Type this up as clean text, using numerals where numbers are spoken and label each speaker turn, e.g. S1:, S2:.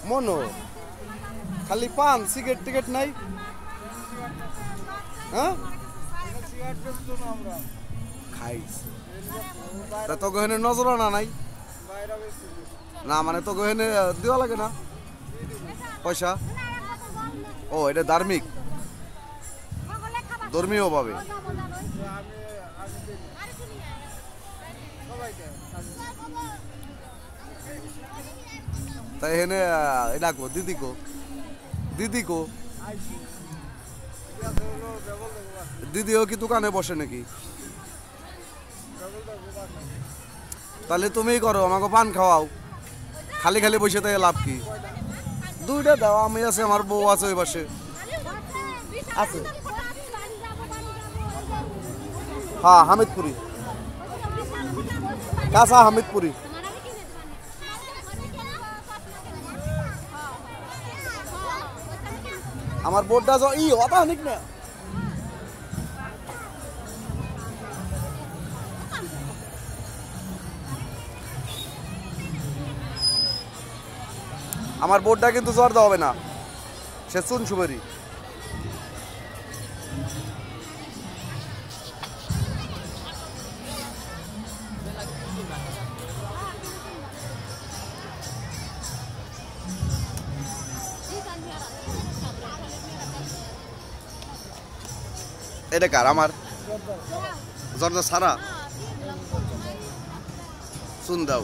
S1: মনো খালি পান cigarette ticket নাই হ্যাঁ খাইস তা তো গহনে নজর না নাই না মানে তো গহনে দেওয়া লাগে না পয়সা ও এটা ধার্মিক ধর্মীয় ভাবে তাই এখানে ডাকবো দিদি দিদিও কি দোকানে বসে নাকি তাহলে তুমিই করো আমাকে পান খাওয়াও খালি খালি বসে তাই লাভ কি দুইটা দাও আমি আছে আমার বউ আছে ওই পাশে আছে হ্যাঁ হামিদপুরি কাঁচা হামিদপুরি আমার বোর্ডটা ই অতা অনেক না আমার বোর্ডটা কিন্তু জর্দা হবে না সে চুন সুপারি এটা কার আমার জর্দা সারা চুন দাও